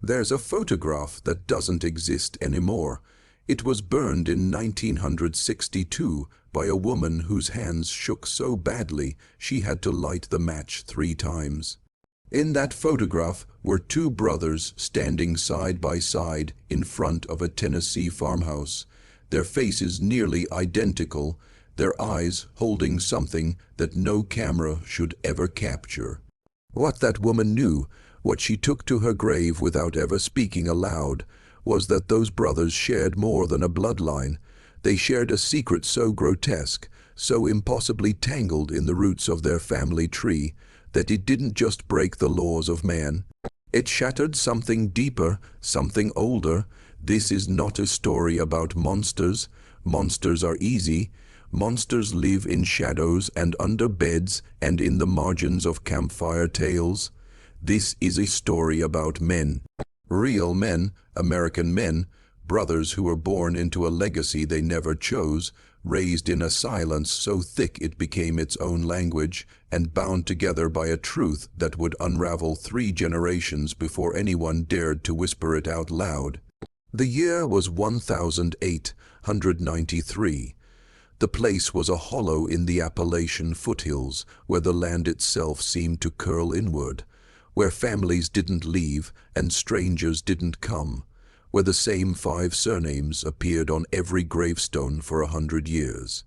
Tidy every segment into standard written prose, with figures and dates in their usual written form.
There's a photograph that doesn't exist anymore. It was burned in 1962 by a woman whose hands shook so badly she had to light the match 3 times. In that photograph were 2 brothers standing side by side in front of a Tennessee farmhouse, their faces nearly identical, their eyes holding something that no camera should ever capture. What that woman knew, what she took to her grave without ever speaking aloud, was that those brothers shared more than a bloodline. They shared a secret so grotesque, so impossibly tangled in the roots of their family tree, that it didn't just break the laws of man. It shattered something deeper, something older. This is not a story about monsters. Monsters are easy. Monsters live in shadows and under beds and in the margins of campfire tales. This is a story about men. Real men, American men, brothers who were born into a legacy they never chose, raised in a silence so thick it became its own language, and bound together by a truth that would unravel 3 generations before anyone dared to whisper it out loud. The year was 1893. The place was a hollow in the Appalachian foothills, where the land itself seemed to curl inward, where families didn't leave and strangers didn't come, where the same 5 surnames appeared on every gravestone for 100 years.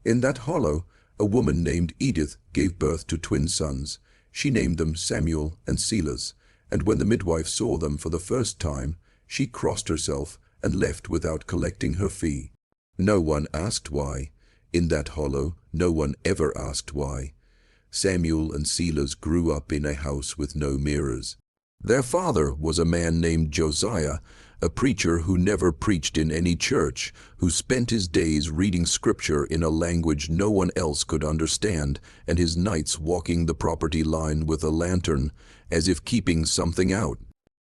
In that hollow, a woman named Edith gave birth to twin sons. She named them Samuel and Silas, and when the midwife saw them for the first time, she crossed herself and left without collecting her fee. No one asked why. In that hollow, no one ever asked why. Samuel and Silas grew up in a house with no mirrors. Their father was a man named Josiah, a preacher who never preached in any church, who spent his days reading scripture in a language no one else could understand, and his nights walking the property line with a lantern, as if keeping something out,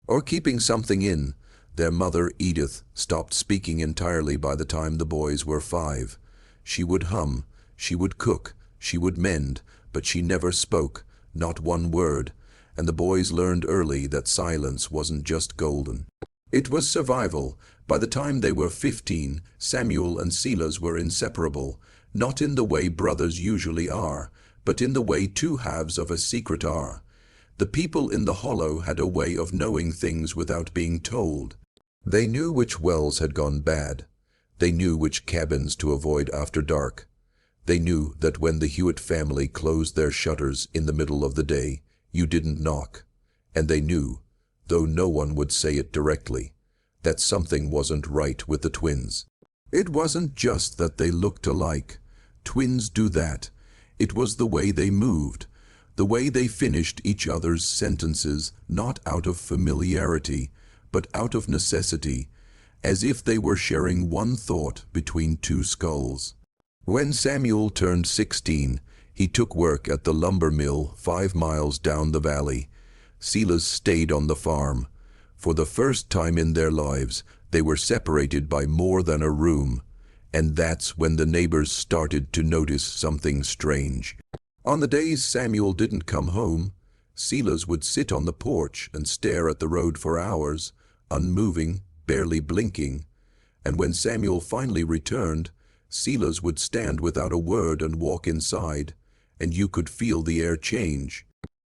or keeping something in. Their mother, Edith, stopped speaking entirely by the time the boys were 5. She would hum, she would cook, she would mend, but she never spoke, not one word, and the boys learned early that silence wasn't just golden. It was survival. By the time they were 15, Samuel and Silas were inseparable, not in the way brothers usually are, but in the way 2 halves of a secret are. The people in the hollow had a way of knowing things without being told. They knew which wells had gone bad. They knew which cabins to avoid after dark. They knew that when the Hewitt family closed their shutters in the middle of the day, you didn't knock. And they knew, though no one would say it directly, that something wasn't right with the twins. It wasn't just that they looked alike. Twins do that. It was the way they moved, the way they finished each other's sentences, not out of familiarity, but out of necessity, as if they were sharing one thought between 2 skulls. When Samuel turned 16, he took work at the lumber mill 5 miles down the valley. Silas stayed on the farm. For the first time in their lives, they were separated by more than a room, and that's when the neighbors started to notice something strange. On the days Samuel didn't come home, Silas would sit on the porch and stare at the road for hours, unmoving, barely blinking, and when Samuel finally returned, Silas would stand without a word and walk inside, and you could feel the air change.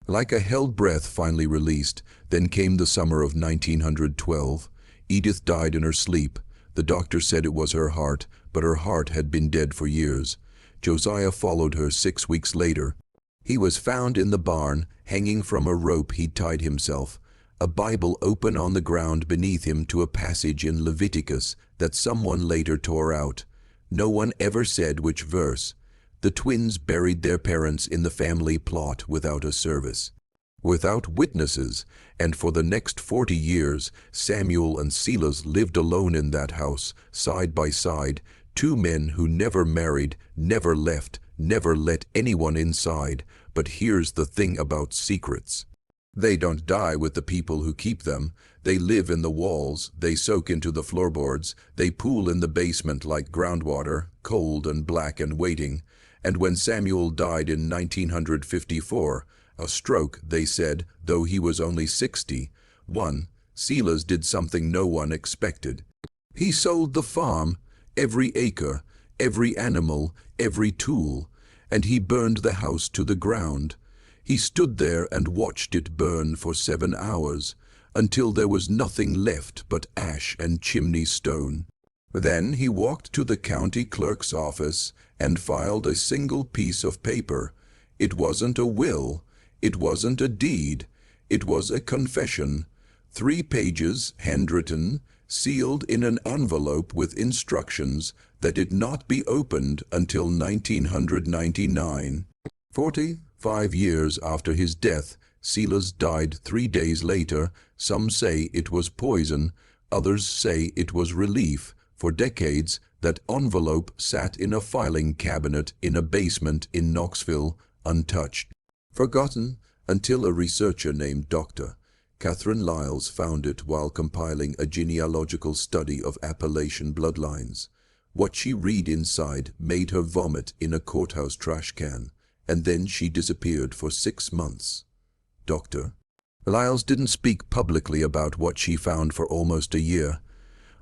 Like a held breath finally released, then came the summer of 1912. Edith died in her sleep. The doctor said it was her heart, but her heart had been dead for years. Josiah followed her 6 weeks later. He was found in the barn, hanging from a rope he'd tied himself, a Bible open on the ground beneath him to a passage in Leviticus that someone later tore out. No one ever said which verse. The twins buried their parents in the family plot without a service, without witnesses, and for the next 40 years, Samuel and Silas lived alone in that house, side by side, 2 men who never married, never left, never let anyone inside. But here's the thing about secrets. They don't die with the people who keep them. They live in the walls, they soak into the floorboards, they pool in the basement like groundwater, cold and black and waiting. And when Samuel died in 1954, a stroke, they said, though he was only 61, Silas did something no one expected. He sold the farm, every acre, every animal, every tool, and he burned the house to the ground. He stood there and watched it burn for 7 hours, until there was nothing left but ash and chimney stone. Then he walked to the county clerk's office and filed a single piece of paper. It wasn't a will, it wasn't a deed, it was a confession. 3 pages, handwritten, sealed in an envelope with instructions that it not be opened until 1999. 45 years after his death, Silas died 3 days later. Some say it was poison, others say it was relief. For decades, that envelope sat in a filing cabinet in a basement in Knoxville, untouched. Forgotten until a researcher named Dr. Catherine Lyles found it while compiling a genealogical study of Appalachian bloodlines. What she read inside made her vomit in a courthouse trash can, and then she disappeared for 6 months. Dr. Lyles didn't speak publicly about what she found for almost a year.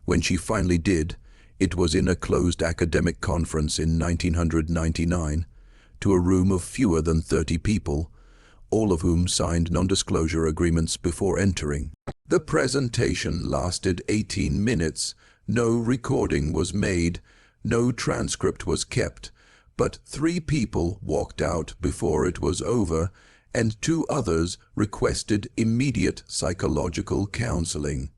When she finally did, it was in a closed academic conference in 1999, to a room of fewer than 30 people, all of whom signed non-disclosure agreements before entering. The presentation lasted 18 minutes. No recording was made, no transcript was kept, but 3 people walked out before it was over, and 2 others requested immediate psychological counseling.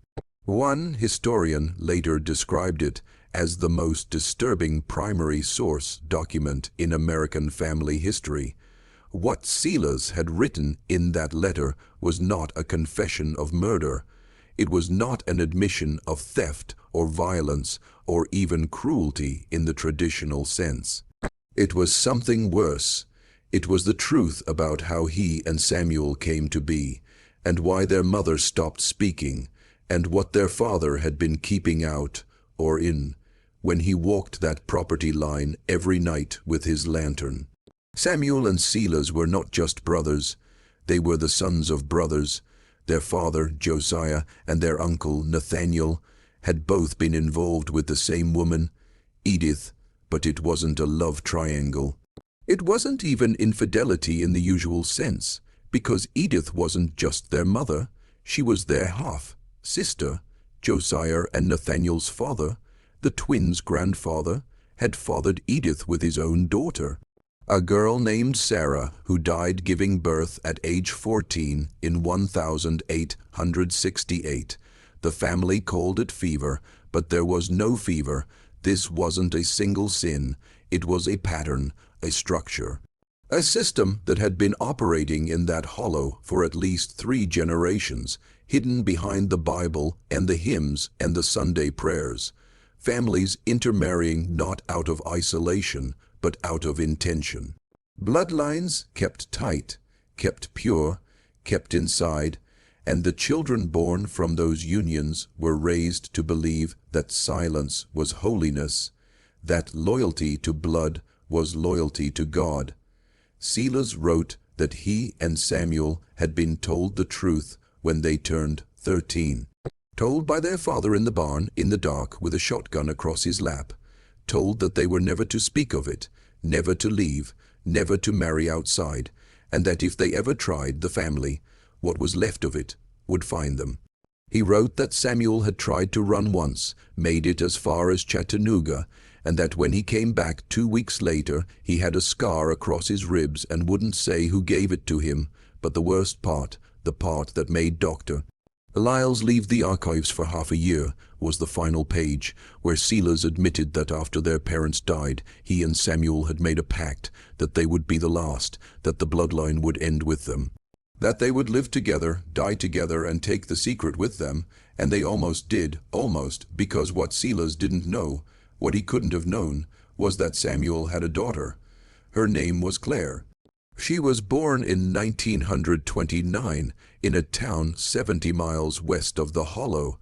One historian later described it as the most disturbing primary source document in American family history. What Silas had written in that letter was not a confession of murder. It was not an admission of theft or violence or even cruelty in the traditional sense. It was something worse. It was the truth about how he and Samuel came to be, and why their mother stopped speaking, and what their father had been keeping out, or in, when he walked that property line every night with his lantern. Samuel and Silas were not just brothers, they were the sons of brothers. Their father, Josiah, and their uncle, Nathaniel, had both been involved with the same woman, Edith, but it wasn't a love triangle. It wasn't even infidelity in the usual sense, because Edith wasn't just their mother, she was their half-sister. Josiah and Nathaniel's father, the twins' grandfather, had fathered Edith with his own daughter, a girl named Sarah, who died giving birth at age 14 in 1868. The family called it fever, but there was no fever. This wasn't a single sin. It was a pattern, a structure, a system that had been operating in that hollow for at least 3 generations, hidden behind the Bible and the hymns and the Sunday prayers. Families intermarrying not out of isolation, but out of intention. Bloodlines kept tight, kept pure, kept inside, and the children born from those unions were raised to believe that silence was holiness, that loyalty to blood was loyalty to God. Silas wrote that he and Samuel had been told the truth when they turned 13. Told by their father in the barn, in the dark, with a shotgun across his lap. Told that they were never to speak of it, never to leave, never to marry outside, and that if they ever tried, the family, what was left of it, would find them. He wrote that Samuel had tried to run once, made it as far as Chattanooga, and that when he came back 2 weeks later, he had a scar across his ribs and wouldn't say who gave it to him, but the worst part, the part that made Dr. Lyles leave the archives for half a year, was the final page, where Silas admitted that after their parents died, he and Samuel had made a pact that they would be the last, that the bloodline would end with them, that they would live together, die together, and take the secret with them, and they almost did, almost, because what Silas didn't know, what he couldn't have known, was that Samuel had a daughter. Her name was Claire. She was born in 1929 in a town 70 miles west of the Hollow,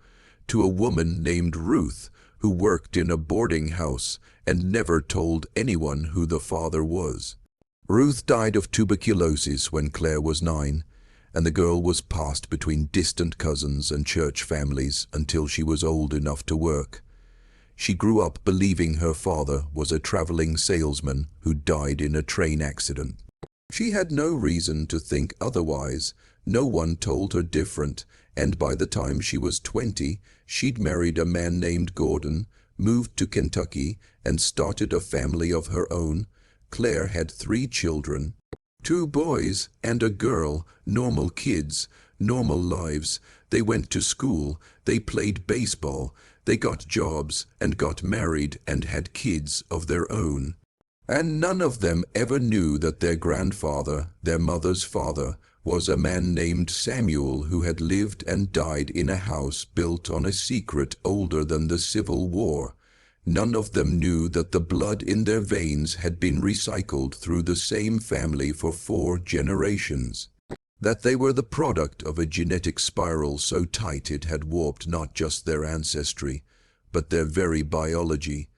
to a woman named Ruth, who worked in a boarding house and never told anyone who the father was. Ruth died of tuberculosis when Claire was 9, and the girl was passed between distant cousins and church families until she was old enough to work. She grew up believing her father was a traveling salesman who died in a train accident. She had no reason to think otherwise. No one told her different, and by the time she was 20, she'd married a man named Gordon, moved to Kentucky, and started a family of her own. Claire had 3 children, 2 boys and a girl, normal kids, normal lives. They went to school, they played baseball, they got jobs and got married and had kids of their own. And none of them ever knew that their grandfather, their mother's father, was a man named Samuel who had lived and died in a house built on a secret older than the Civil War. None of them knew that the blood in their veins had been recycled through the same family for 4 generations. That they were the product of a genetic spiral so tight it had warped not just their ancestry, but their very biology.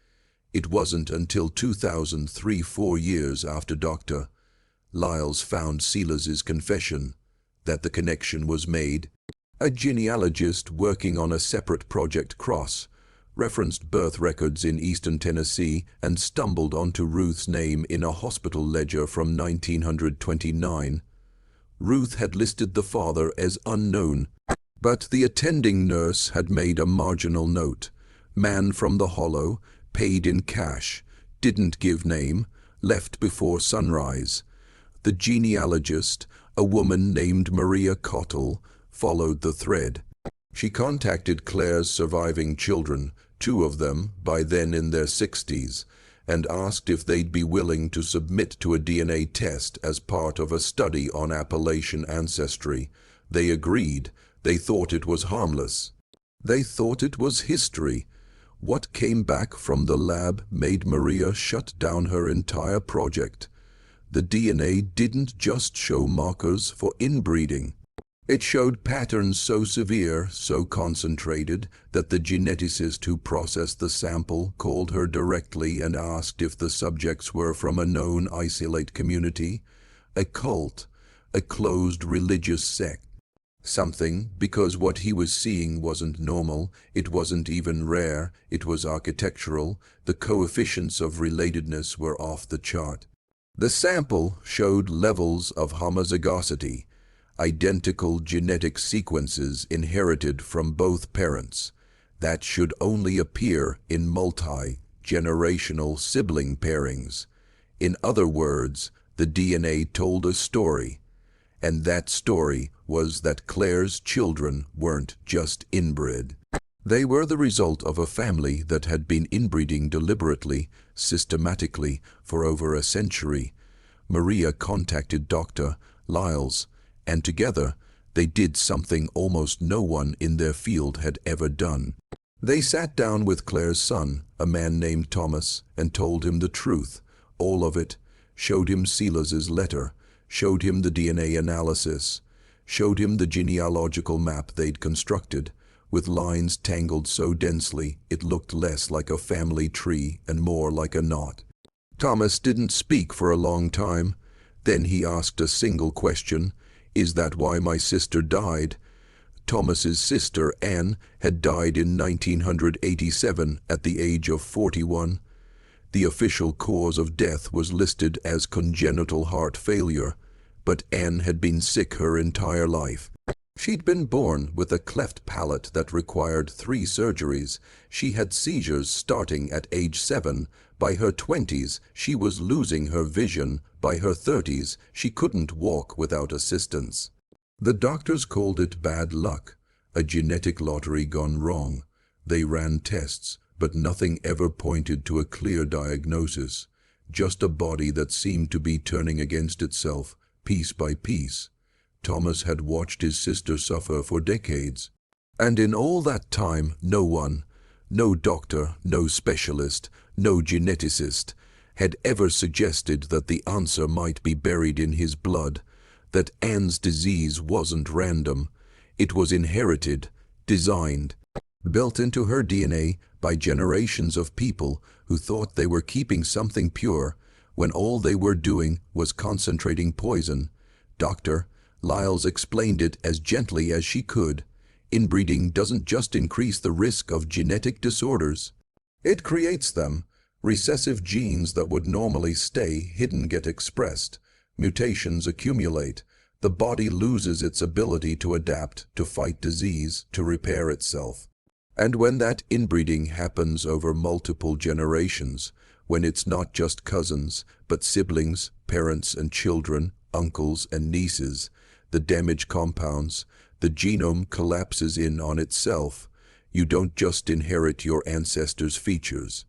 It wasn't until 2003, 4 years after Dr. Lyles found Silas's confession, that the connection was made. A genealogist working on a separate project cross-referenced birth records in eastern Tennessee and stumbled onto Ruth's name in a hospital ledger from 1929. Ruth had listed the father as unknown, but the attending nurse had made a marginal note. Man from the Hollow, paid in cash, didn't give name, left before sunrise. The genealogist, a woman named Maria Cottle, followed the thread. She contacted Claire's surviving children, 2 of them by then in their 60s, and asked if they'd be willing to submit to a DNA test as part of a study on Appalachian ancestry. They agreed. They thought it was harmless. They thought it was history. What came back from the lab made Maria shut down her entire project. The DNA didn't just show markers for inbreeding. It showed patterns so severe, so concentrated, that the geneticist who processed the sample called her directly and asked if the subjects were from a known isolate community, a cult, a closed religious sect. Something, because what he was seeing wasn't normal, it wasn't even rare, it was architectural. The coefficients of relatedness were off the chart. The sample showed levels of homozygosity, identical genetic sequences inherited from both parents, that should only appear in multi-generational sibling pairings. In other words, the DNA told a story, and that story was that Claire's children weren't just inbred. They were the result of a family that had been inbreeding deliberately, systematically, for over a century. Maria contacted Dr. Lyles, and together they did something almost no one in their field had ever done. They sat down with Claire's son, a man named Thomas, and told him the truth, all of it, showed him Silas's letter, showed him the DNA analysis, showed him the genealogical map they'd constructed, with lines tangled so densely it looked less like a family tree and more like a knot. Thomas didn't speak for a long time. Then he asked a single question: "Is that why my sister died?" Thomas's sister, Anne, had died in 1987 at the age of 41. The official cause of death was listed as congenital heart failure, but Anne had been sick her entire life. She'd been born with a cleft palate that required 3 surgeries. She had seizures starting at age 7. By her 20s, she was losing her vision. By her 30s, she couldn't walk without assistance. The doctors called it bad luck, a genetic lottery gone wrong. They ran tests, but nothing ever pointed to a clear diagnosis, just a body that seemed to be turning against itself, piece by piece. Thomas had watched his sister suffer for decades, and in all that time no one, no doctor, no specialist, no geneticist, had ever suggested that the answer might be buried in his blood, that Anne's disease wasn't random, it was inherited, designed, built into her DNA by generations of people who thought they were keeping something pure when all they were doing was concentrating poison. Dr. Lyles explained it as gently as she could. Inbreeding doesn't just increase the risk of genetic disorders. It creates them. Recessive genes that would normally stay hidden get expressed. Mutations accumulate. The body loses its ability to adapt, to fight disease, to repair itself. And when that inbreeding happens over multiple generations, when it's not just cousins, but siblings, parents and children, uncles and nieces, the damage compounds, the genome collapses in on itself. You don't just inherit your ancestors' features.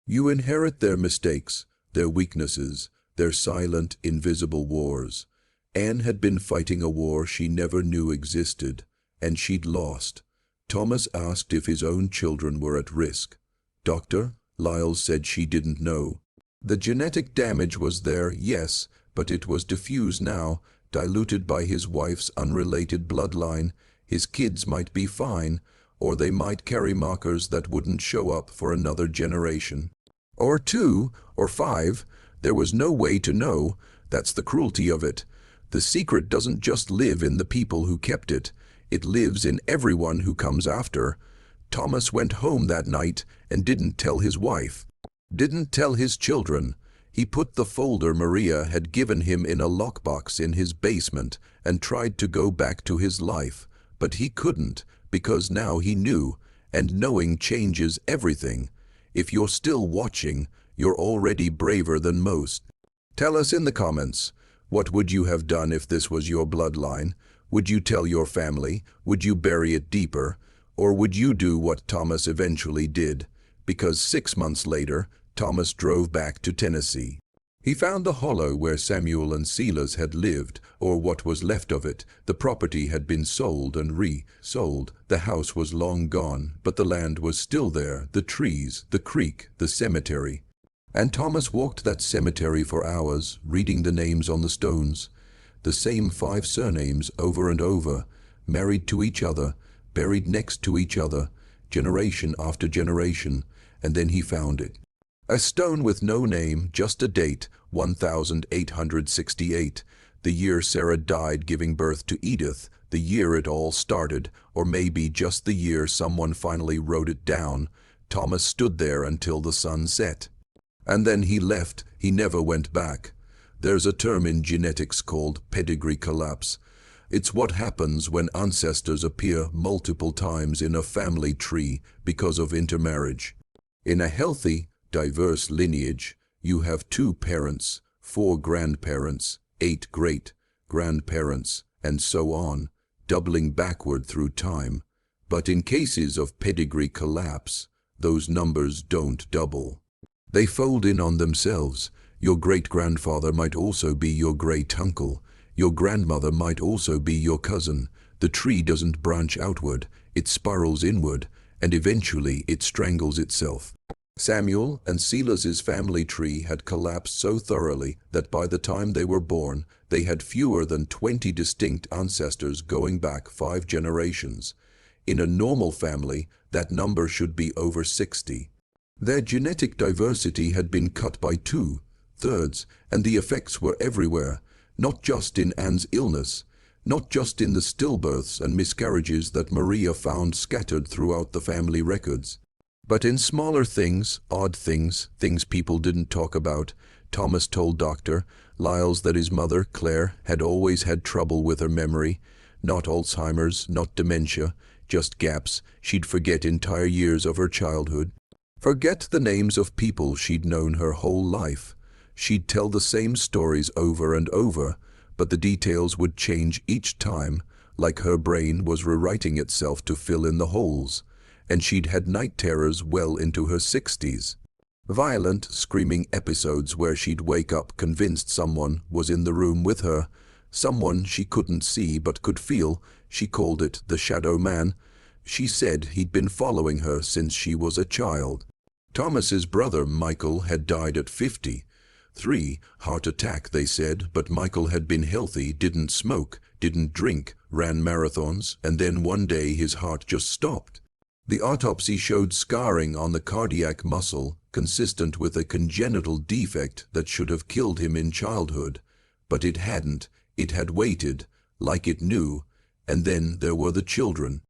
You inherit their mistakes, their weaknesses, their silent, invisible wars. Anne had been fighting a war she never knew existed, and she'd lost. Thomas asked if his own children were at risk. Doctor, Lyles said she didn't know. The genetic damage was there, yes, but it was diffused now, diluted by his wife's unrelated bloodline. His kids might be fine, or they might carry markers that wouldn't show up for another generation. Or 2, or 5. There was no way to know. That's the cruelty of it. The secret doesn't just live in the people who kept it. It lives in everyone who comes after. Thomas went home that night and didn't tell his wife. Didn't tell his children. He put the folder Maria had given him in a lockbox in his basement and tried to go back to his life. But he couldn't, because now he knew, and knowing changes everything. If you're still watching, you're already braver than most. Tell us in the comments, what would you have done if this was your bloodline? Would you tell your family? Would you bury it deeper? Or would you do what Thomas eventually did? Because 6 months later, Thomas drove back to Tennessee. He found the hollow where Samuel and Silas had lived, or what was left of it. The property had been sold and re-sold. The house was long gone, but the land was still there, the trees, the creek, the cemetery. And Thomas walked that cemetery for hours, reading the names on the stones. The same 5 surnames over and over, married to each other, buried next to each other, generation after generation, and then he found it. A stone with no name, just a date, 1868, the year Sarah died giving birth to Edith, the year it all started, or maybe just the year someone finally wrote it down. Thomas stood there until the sun set. And then he left. He never went back. There's a term in genetics called pedigree collapse. It's what happens when ancestors appear multiple times in a family tree because of intermarriage. In a healthy, diverse lineage, you have 2 parents, 4 grandparents, 8 great-grandparents, and so on, doubling backward through time. But in cases of pedigree collapse, those numbers don't double. They fold in on themselves. Your great-grandfather might also be your great-uncle. Your grandmother might also be your cousin. The tree doesn't branch outward, it spirals inward, and eventually it strangles itself. Samuel and Silas's family tree had collapsed so thoroughly that by the time they were born, they had fewer than 20 distinct ancestors going back 5 generations. In a normal family, that number should be over 60. Their genetic diversity had been cut by 2/3, and the effects were everywhere, not just in Anne's illness, not just in the stillbirths and miscarriages that Maria found scattered throughout the family records, but in smaller things, odd things, things people didn't talk about. Thomas told Dr. Lyles that his mother, Claire, had always had trouble with her memory, not Alzheimer's, not dementia, just gaps. She'd forget entire years of her childhood. Forget the names of people she'd known her whole life. She'd tell the same stories over and over, but the details would change each time, like her brain was rewriting itself to fill in the holes. And she'd had night terrors well into her 60s. Violent, screaming episodes where she'd wake up convinced someone was in the room with her, someone she couldn't see but could feel. She called it the shadow man. She said he'd been following her since she was a child. Thomas's brother Michael had died at 53, heart attack they said, but Michael had been healthy, didn't smoke, didn't drink, ran marathons, and then one day his heart just stopped. The autopsy showed scarring on the cardiac muscle, consistent with a congenital defect that should have killed him in childhood. But it hadn't. It had waited, like it knew. And then there were the children.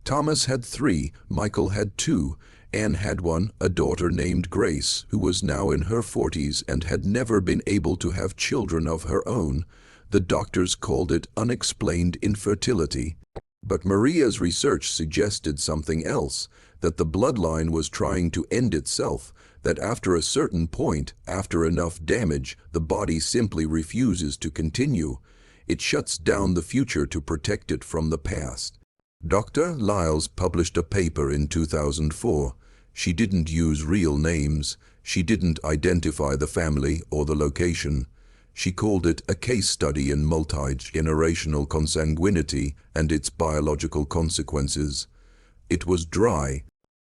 Thomas had 3, Michael had 2, Anne had 1, a daughter named Grace, who was now in her 40s and had never been able to have children of her own. The doctors called it unexplained infertility. But Maria's research suggested something else, that the bloodline was trying to end itself, that after a certain point, after enough damage, the body simply refuses to continue. It shuts down the future to protect it from the past. Dr. Lyles published a paper in 2004. She didn't use real names. She didn't identify the family or the location. She called it a case study in multi-generational consanguinity and its biological consequences. It was dry,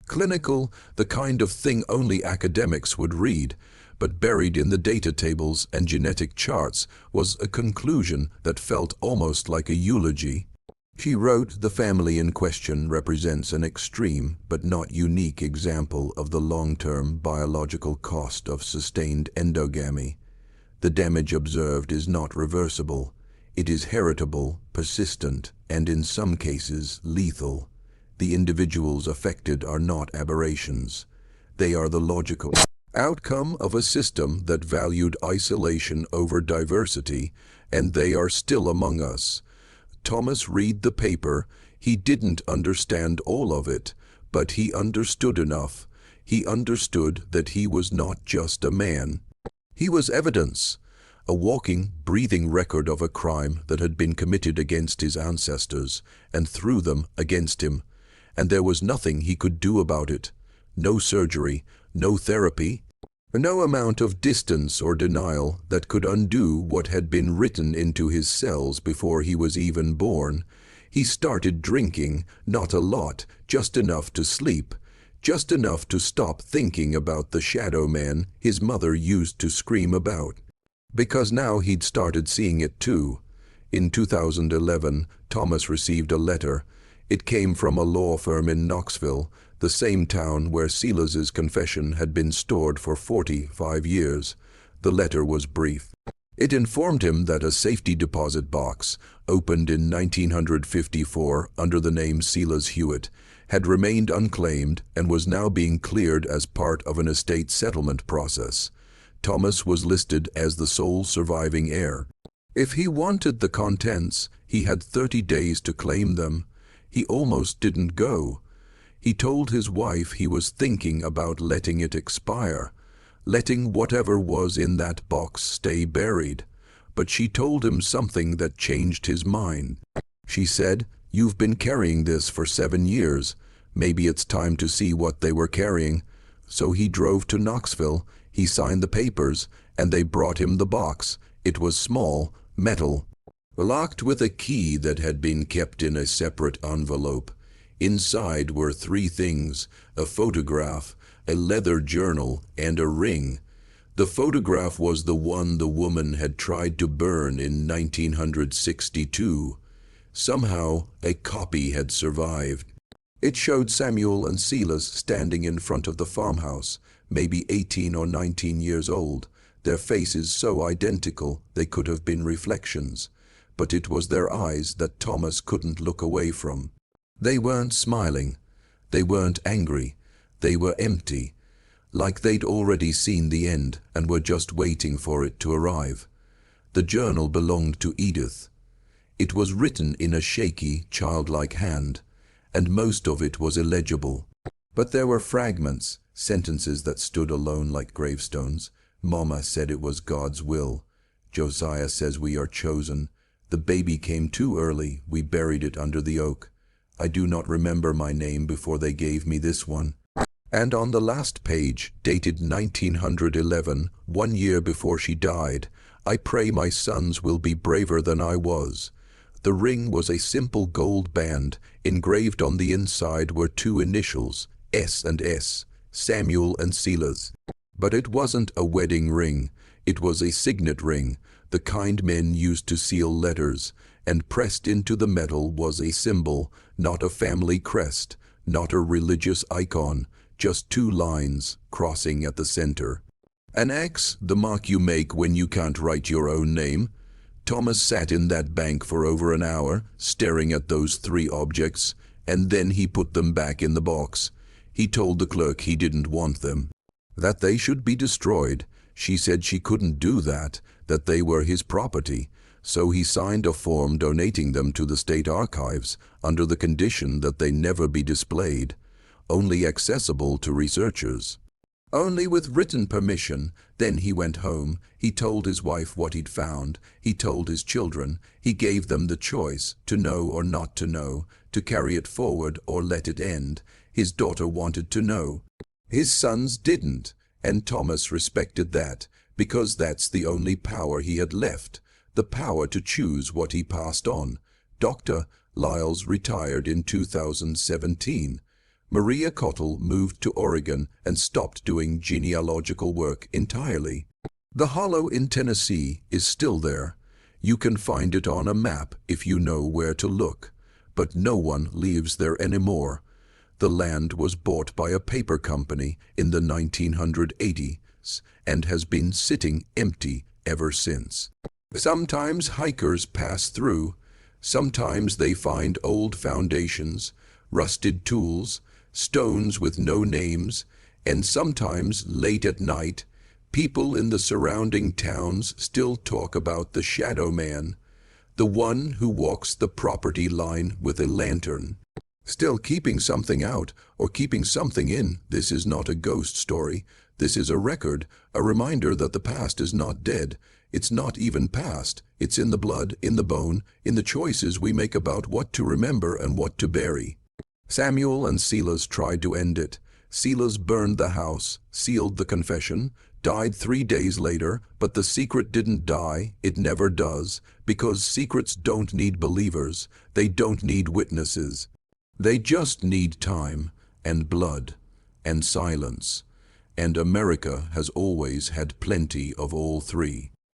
clinical, the kind of thing only academics would read, but buried in the data tables and genetic charts was a conclusion that felt almost like a eulogy. She wrote, "The family in question represents an extreme but not unique example of the long-term biological cost of sustained endogamy. The damage observed is not reversible. It is heritable, persistent, and in some cases lethal. The individuals affected are not aberrations. They are the logical outcome of a system that valued isolation over diversity, and they are still among us." Thomas read the paper. He didn't understand all of it, but he understood enough. He understood that he was not just a man. He was evidence, a walking, breathing record of a crime that had been committed against his ancestors, and through them against him. And there was nothing he could do about it. No surgery, no therapy, no amount of distance or denial that could undo what had been written into his cells before he was even born. He started drinking, not a lot, just enough to sleep, just enough to stop thinking about the shadow man his mother used to scream about. Because now he'd started seeing it too. In 2011, Thomas received a letter. It came from a law firm in Knoxville, the same town where Silas's confession had been stored for 45 years. The letter was brief. It informed him that a safety deposit box, opened in 1954 under the name Silas Hewitt, had remained unclaimed and was now being cleared as part of an estate settlement process. Thomas was listed as the sole surviving heir. If he wanted the contents, he had 30 days to claim them. He almost didn't go. He told his wife he was thinking about letting it expire, letting whatever was in that box stay buried. But she told him something that changed his mind. She said, "You've been carrying this for 7 years. Maybe it's time to see what they were carrying." So he drove to Knoxville, he signed the papers, and they brought him the box. It was small, metal, locked with a key that had been kept in a separate envelope. Inside were 3 things: a photograph, a leather journal, and a ring. The photograph was the one the woman had tried to burn in 1962. Somehow, a copy had survived. It showed Samuel and Silas standing in front of the farmhouse, maybe 18 or 19 years old, their faces so identical they could have been reflections. But it was their eyes that Thomas couldn't look away from. They weren't smiling. They weren't angry. They were empty, like they'd already seen the end and were just waiting for it to arrive. The journal belonged to Edith. It was written in a shaky, childlike hand, and most of it was illegible. But there were fragments, sentences that stood alone like gravestones. "Mama said it was God's will. Josiah says we are chosen. The baby came too early. We buried it under the oak. I do not remember my name before they gave me this one." And on the last page, dated 1911, 1 year before she died, "I pray my sons will be braver than I was." The ring was a simple gold band. Engraved on the inside were 2 initials, S and S, Samuel and Silas. But it wasn't a wedding ring. It was a signet ring, the kind men used to seal letters, and pressed into the metal was a symbol, not a family crest, not a religious icon, just 2 lines crossing at the center. An X, the mark you make when you can't write your own name. Thomas sat in that bank for over an hour, staring at those three objects, and then he put them back in the box. He told the clerk he didn't want them, that they should be destroyed. She said she couldn't do that, that they were his property. So he signed a form donating them to the state archives under the condition that they never be displayed, only accessible to researchers. Only with written permission. Then he went home. He told his wife what he'd found. He told his children. He gave them the choice, to know or not to know, to carry it forward or let it end. His daughter wanted to know. His sons didn't, and Thomas respected that, because that's the only power he had left, the power to choose what he passed on. Dr. Lyles retired in 2017. Maria Cottle moved to Oregon and stopped doing genealogical work entirely. The hollow in Tennessee is still there. You can find it on a map if you know where to look, but no one lives there anymore. The land was bought by a paper company in the 1980s and has been sitting empty ever since. Sometimes hikers pass through. Sometimes they find old foundations, rusted tools, stones with no names, and sometimes, late at night, people in the surrounding towns still talk about the shadow man, the one who walks the property line with a lantern. Still keeping something out or keeping something in. This is not a ghost story. This is a record, a reminder that the past is not dead. It's not even past. It's in the blood, in the bone, in the choices we make about what to remember and what to bury. Samuel and Silas tried to end it. Silas burned the house, sealed the confession, died 3 days later, but the secret didn't die. It never does, because secrets don't need believers. They don't need witnesses. They just need time, and blood, and silence. And America has always had plenty of all three.